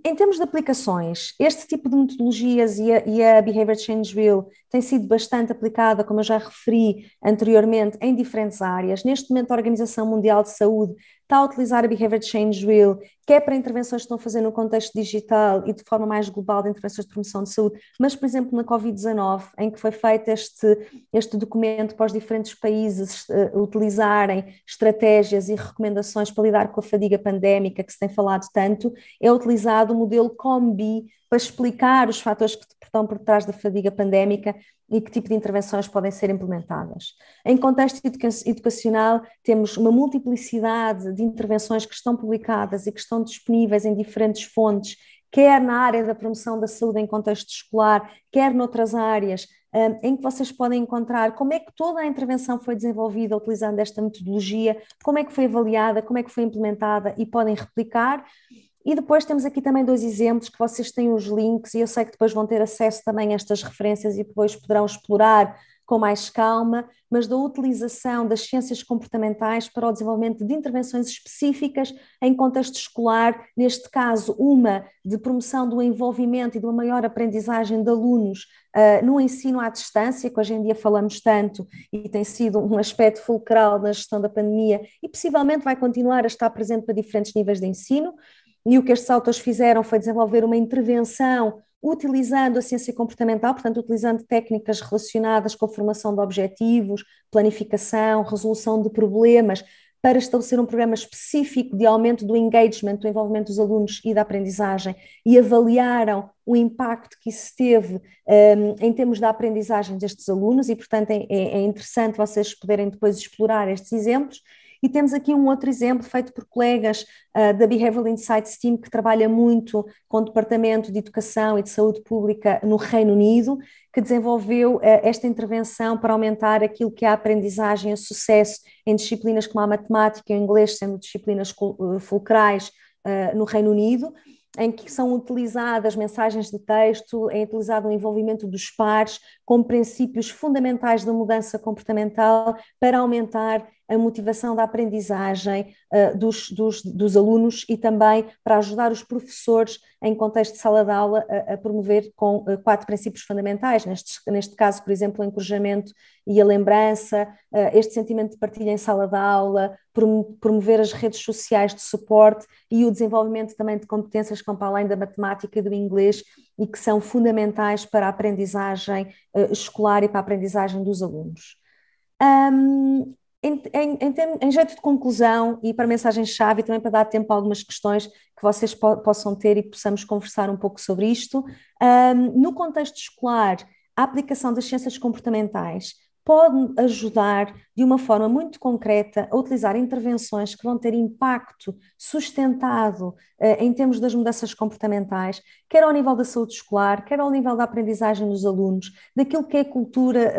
Em termos de aplicações, este tipo de metodologias e a Behavior Change Wheel tem sido bastante aplicada, como eu já referi anteriormente, em diferentes áreas. Neste momento, a Organização Mundial de Saúde está a utilizar a Behavior Change Wheel, quer para intervenções que estão a fazer no contexto digital e de forma mais global de intervenções de promoção de saúde, mas, por exemplo, na Covid-19, em que foi feito este documento para os diferentes países utilizarem estratégias e recomendações para lidar com a fadiga pandémica, que se tem falado tanto, é utilizado o modelo COM-B para explicar os fatores que estão por trás da fadiga pandémica e que tipo de intervenções podem ser implementadas. Em contexto educacional, temos uma multiplicidade de intervenções que estão publicadas e que estão disponíveis em diferentes fontes, quer na área da promoção da saúde em contexto escolar, quer noutras áreas, em que vocês podem encontrar como é que toda a intervenção foi desenvolvida utilizando esta metodologia, como é que foi avaliada, como é que foi implementada e podem replicar. E depois temos aqui também 2 exemplos que vocês têm os links e eu sei que depois vão ter acesso também a estas referências e depois poderão explorar com mais calma, mas da utilização das ciências comportamentais para o desenvolvimento de intervenções específicas em contexto escolar, neste caso uma de promoção do envolvimento e de uma maior aprendizagem de alunos no ensino à distância, que hoje em dia falamos tanto e tem sido um aspecto fulcral na gestão da pandemia e possivelmente vai continuar a estar presente para diferentes níveis de ensino. E o que estes autores fizeram foi desenvolver uma intervenção utilizando a ciência comportamental, portanto, utilizando técnicas relacionadas com a formação de objetivos, planificação, resolução de problemas, para estabelecer um programa específico de aumento do engagement, do envolvimento dos alunos e da aprendizagem, e avaliaram o impacto que isso teve em termos da aprendizagem destes alunos, e portanto é interessante vocês poderem depois explorar estes exemplos. E temos aqui um outro exemplo feito por colegas da Behavioral Insights Team, que trabalha muito com o Departamento de Educação e de Saúde Pública no Reino Unido, que desenvolveu esta intervenção para aumentar aquilo que é a aprendizagem e o sucesso em disciplinas como a matemática e o inglês, sendo disciplinas fulcrais no Reino Unido, em que são utilizadas mensagens de texto, é utilizado o envolvimento dos pares como princípios fundamentais da mudança comportamental para aumentar a motivação da aprendizagem dos alunos e também para ajudar os professores em contexto de sala de aula a promover com 4 princípios fundamentais, neste caso, por exemplo, o encorajamento e a lembrança, este sentimento de partilha em sala de aula, promover as redes sociais de suporte e o desenvolvimento também de competências que vão para além da matemática e do inglês e que são fundamentais para a aprendizagem escolar e para a aprendizagem dos alunos. Em jeito de conclusão e para mensagem-chave, e também para dar tempo a algumas questões que vocês possam ter e possamos conversar um pouco sobre isto, no contexto escolar, a aplicação das ciências comportamentais pode ajudar de uma forma muito concreta a utilizar intervenções que vão ter impacto sustentado em termos das mudanças comportamentais, quer ao nível da saúde escolar, quer ao nível da aprendizagem dos alunos, daquilo que é a cultura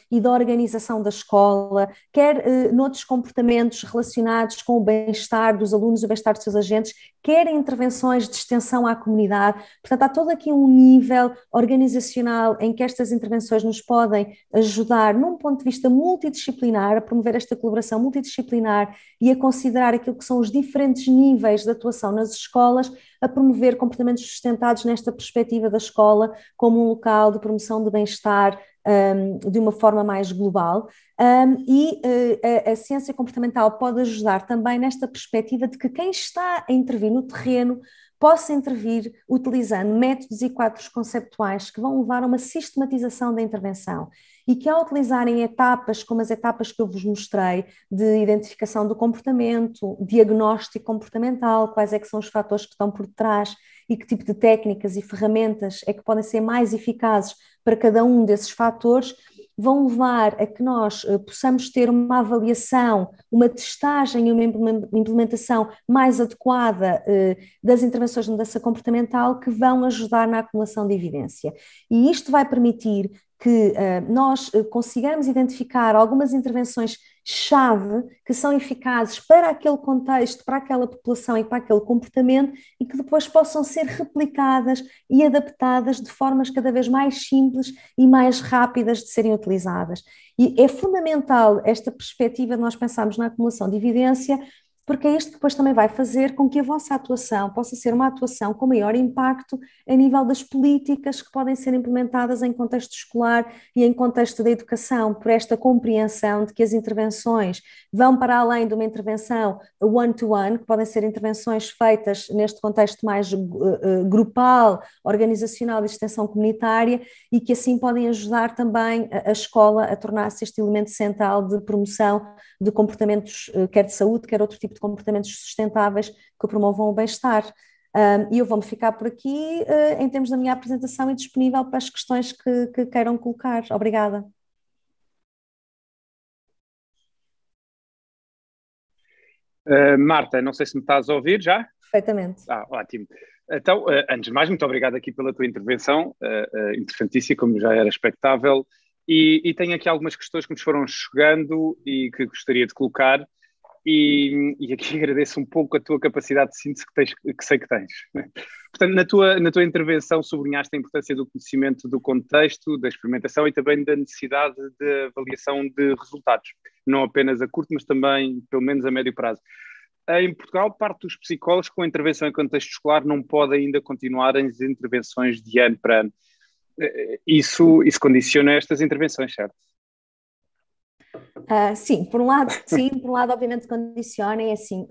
e da organização da escola, quer noutros comportamentos relacionados com o bem-estar dos alunos e o bem-estar dos seus agentes, quer em intervenções de extensão à comunidade. Portanto, há todo aqui um nível organizacional em que estas intervenções nos podem ajudar, num ponto de vista multidisciplinar, a promover esta colaboração multidisciplinar e a considerar aquilo que são os diferentes níveis de atuação nas escolas, a promover comportamentos sustentados nesta perspectiva da escola como um local de promoção de bem-estar de uma forma mais global. A ciência comportamental pode ajudar também nesta perspectiva de que quem está a intervir no terreno possa intervir utilizando métodos e quadros conceptuais que vão levar a uma sistematização da intervenção e que, ao utilizarem etapas como as etapas que eu vos mostrei, de identificação do comportamento, diagnóstico comportamental, quais é que são os fatores que estão por detrás e que tipo de técnicas e ferramentas é que podem ser mais eficazes para cada um desses fatores, vão levar a que nós possamos ter uma avaliação, uma testagem e uma implementação mais adequada das intervenções de mudança comportamental que vão ajudar na acumulação de evidência. E isto vai permitir que nós consigamos identificar algumas intervenções-chave que são eficazes para aquele contexto, para aquela população e para aquele comportamento e que depois possam ser replicadas e adaptadas de formas cada vez mais simples e mais rápidas de serem utilizadas. E é fundamental esta perspectiva de nós pensarmos na acumulação de evidência, porque é isto que depois também vai fazer com que a vossa atuação possa ser uma atuação com maior impacto a nível das políticas que podem ser implementadas em contexto escolar e em contexto da educação, por esta compreensão de que as intervenções vão para além de uma intervenção one-to-one, que podem ser intervenções feitas neste contexto mais grupal, organizacional e de extensão comunitária e que assim podem ajudar também a escola a tornar-se este elemento central de promoção de comportamentos, quer de saúde, quer outro tipo de comportamentos sustentáveis que promovam o bem-estar. E eu vou-me ficar por aqui em termos da minha apresentação e disponível para as questões que queiram colocar. Obrigada. Marta, não sei se me estás a ouvir já? Perfeitamente. Ótimo. Então, antes de mais, muito obrigado aqui pela tua intervenção, interessantíssima, como já era expectável, e tenho aqui algumas questões que nos foram chegando e que gostaria de colocar. E aqui agradeço um pouco a tua capacidade de síntese que sei que tens. Portanto, na tua intervenção sublinhaste a importância do conhecimento do contexto, da experimentação e também da necessidade de avaliação de resultados, não apenas a curto, mas também, pelo menos, a médio prazo. Em Portugal, parte dos psicólogos com a intervenção em contexto escolar não pode ainda continuar as intervenções de ano para ano. Isso condiciona estas intervenções, certo? Sim, por um lado, obviamente condiciona, e assim,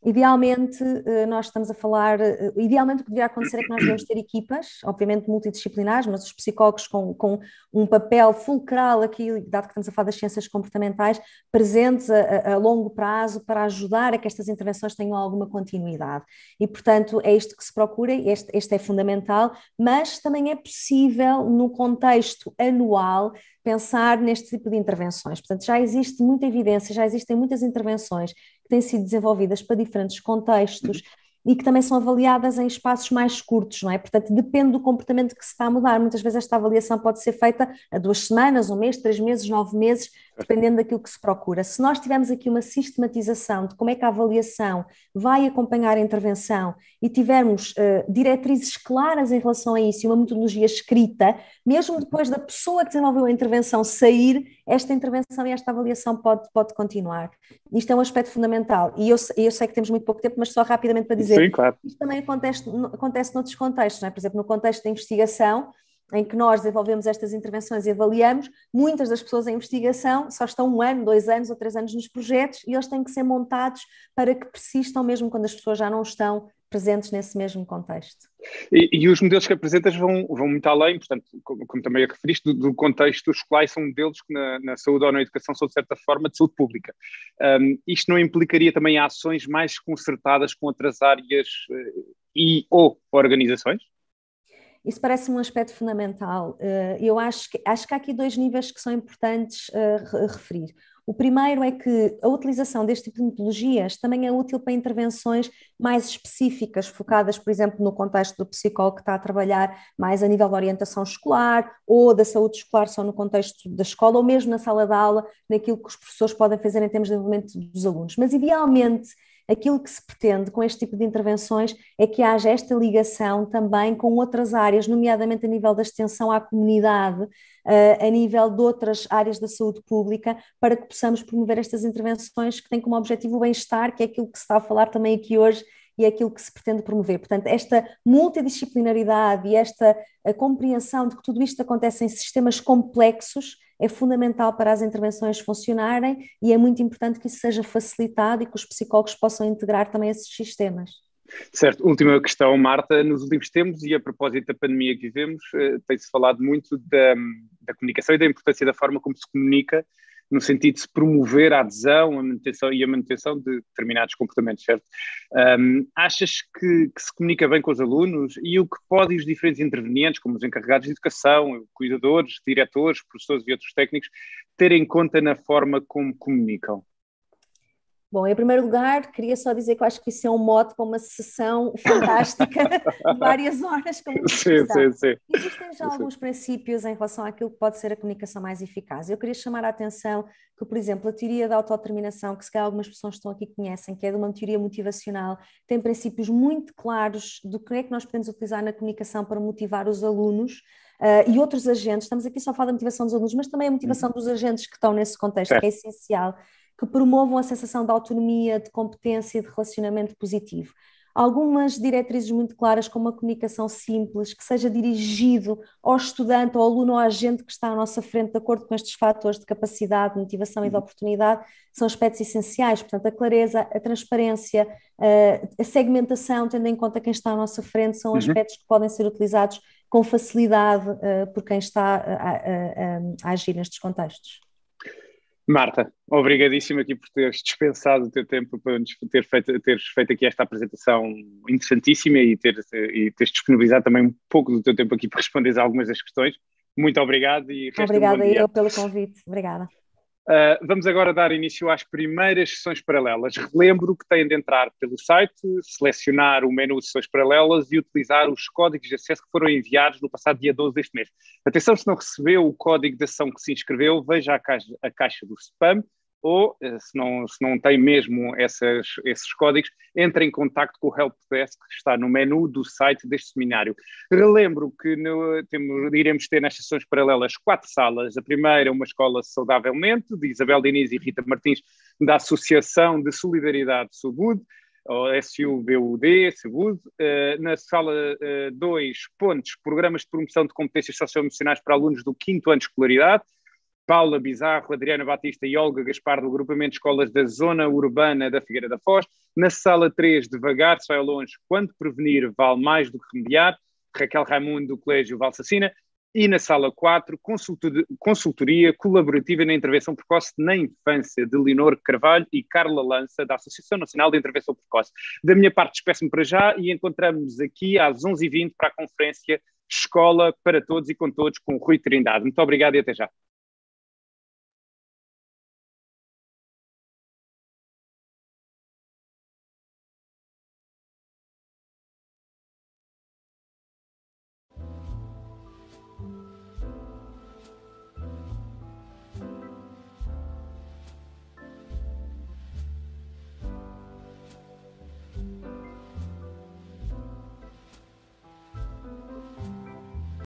Idealmente, nós estamos a falar, idealmente o que devia acontecer é que nós devemos ter equipas, obviamente multidisciplinares, mas os psicólogos com um papel fulcral aqui, dado que estamos a falar das ciências comportamentais, presentes a longo prazo para ajudar a que estas intervenções tenham alguma continuidade. E, portanto, é isto que se procura, este é fundamental, mas também é possível, no contexto anual, pensar neste tipo de intervenções. Portanto, já existe muita evidência, já existem muitas intervenções que têm sido desenvolvidas para diferentes contextos e que também são avaliadas em espaços mais curtos, não é? Portanto, depende do comportamento que se está a mudar. Muitas vezes esta avaliação pode ser feita a 2 semanas, 1 mês, 3 meses, 9 meses, dependendo daquilo que se procura. Se nós tivermos aqui uma sistematização de como é que a avaliação vai acompanhar a intervenção e tivermos diretrizes claras em relação a isso e uma metodologia escrita, mesmo depois da pessoa que desenvolveu a intervenção sair, esta intervenção e esta avaliação pode continuar. Isto é um aspecto fundamental e eu sei que temos muito pouco tempo, mas só rapidamente para dizer, sim, claro. Isto também acontece noutros contextos, não é? Por exemplo, no contexto da investigação, em que nós desenvolvemos estas intervenções e avaliamos, muitas das pessoas em investigação só estão 1 ano, 2 anos ou 3 anos nos projetos e eles têm que ser montados para que persistam mesmo quando as pessoas já não estão presentes nesse mesmo contexto. E os modelos que apresentas vão muito além, portanto, como também referiste, do contexto escolar, e são modelos que na saúde ou na educação são, de certa forma, de saúde pública. Isto não implicaria também ações mais concertadas com outras áreas ou organizações? Isso parece-me um aspecto fundamental. Eu acho que há aqui 2 níveis que são importantes referir. O primeiro é que a utilização deste tipo de metodologias também é útil para intervenções mais específicas, focadas, por exemplo, no contexto do psicólogo que está a trabalhar mais a nível da orientação escolar ou da saúde escolar, só no contexto da escola, ou mesmo na sala de aula, naquilo que os professores podem fazer em termos de desenvolvimento dos alunos. Mas, idealmente, aquilo que se pretende com este tipo de intervenções é que haja esta ligação também com outras áreas, nomeadamente a nível da extensão à comunidade, a nível de outras áreas da saúde pública, para que possamos promover estas intervenções que têm como objetivo o bem-estar, que é aquilo que se está a falar também aqui hoje e é aquilo que se pretende promover. Portanto, esta multidisciplinaridade e esta compreensão de que tudo isto acontece em sistemas complexos é fundamental para as intervenções funcionarem e é muito importante que isso seja facilitado e que os psicólogos possam integrar também esses sistemas. Certo. Última questão, Marta. Nos últimos tempos, e a propósito da pandemia que vivemos, tem-se falado muito da comunicação e da importância da forma como se comunica, no sentido de se promover a adesão, a manutenção de determinados comportamentos, certo? Achas que se comunica bem com os alunos e o que podem os diferentes intervenientes, como os encarregados de educação, cuidadores, diretores, professores e outros técnicos, ter em conta na forma como comunicam? Bom, em primeiro lugar, queria só dizer que eu acho que isso é um mote para uma sessão fantástica de várias horas. Sim. Existem já alguns princípios em relação àquilo que pode ser a comunicação mais eficaz. Eu queria chamar a atenção que, por exemplo, a teoria da autodeterminação, que se calhar algumas pessoas que estão aqui conhecem, que é de uma teoria motivacional, tem princípios muito claros do que é que nós podemos utilizar na comunicação para motivar os alunos e outros agentes. Estamos aqui só a falar da motivação dos alunos, mas também a motivação dos agentes que estão nesse contexto, que é essencial, que promovam a sensação de autonomia, de competência e de relacionamento positivo. Algumas diretrizes muito claras, como a comunicação simples, que seja dirigido ao estudante, ao aluno, ao agente que está à nossa frente, de acordo com estes fatores de capacidade, de motivação e de oportunidade, são aspectos essenciais. Portanto, a clareza, a transparência, a segmentação, tendo em conta quem está à nossa frente, são aspectos que podem ser utilizados com facilidade por quem está a agir nestes contextos. Marta, obrigadíssimo aqui por teres dispensado o teu tempo para teres feito aqui esta apresentação interessantíssima e teres disponibilizado também um pouco do teu tempo aqui para responderes a algumas das questões. Muito obrigado e resta um bom dia. Obrigada eu pelo convite. Obrigada. Vamos agora dar início às primeiras sessões paralelas. Relembro que têm de entrar pelo site, selecionar o menu de sessões paralelas e utilizar os códigos de acesso que foram enviados no passado dia 12 deste mês. Atenção, se não recebeu o código de ação que se inscreveu, veja a caixa do spam ou, se não tem mesmo esses códigos, entre em contacto com o Helpdesk que está no menu do site deste seminário. Relembro que iremos ter nas sessões paralelas 4 salas. A primeira, uma escola saudavelmente, de Isabel Diniz e Rita Martins, da Associação de Solidariedade Subud, ou SUBUD, Subud. Na sala 2, pontos, programas de promoção de competências socioemocionais para alunos do 5º ano de escolaridade. Paula Bizarro, Adriana Batista e Olga Gaspar, do agrupamento de escolas da Zona Urbana da Figueira da Foz. Na sala 3, devagar, se vai ao longe, quando prevenir vale mais do que remediar, Raquel Raimundo, do Colégio Valsacina. E na sala 4, consultoria colaborativa na intervenção precoce na infância, de Leonor Carvalho e Carla Lança, da Associação Nacional de Intervenção Precoce. Da minha parte, despeço-me para já e encontramos aqui às 11h20 para a conferência Escola para Todos e com Todos, com o Rui Trindade. Muito obrigado e até já.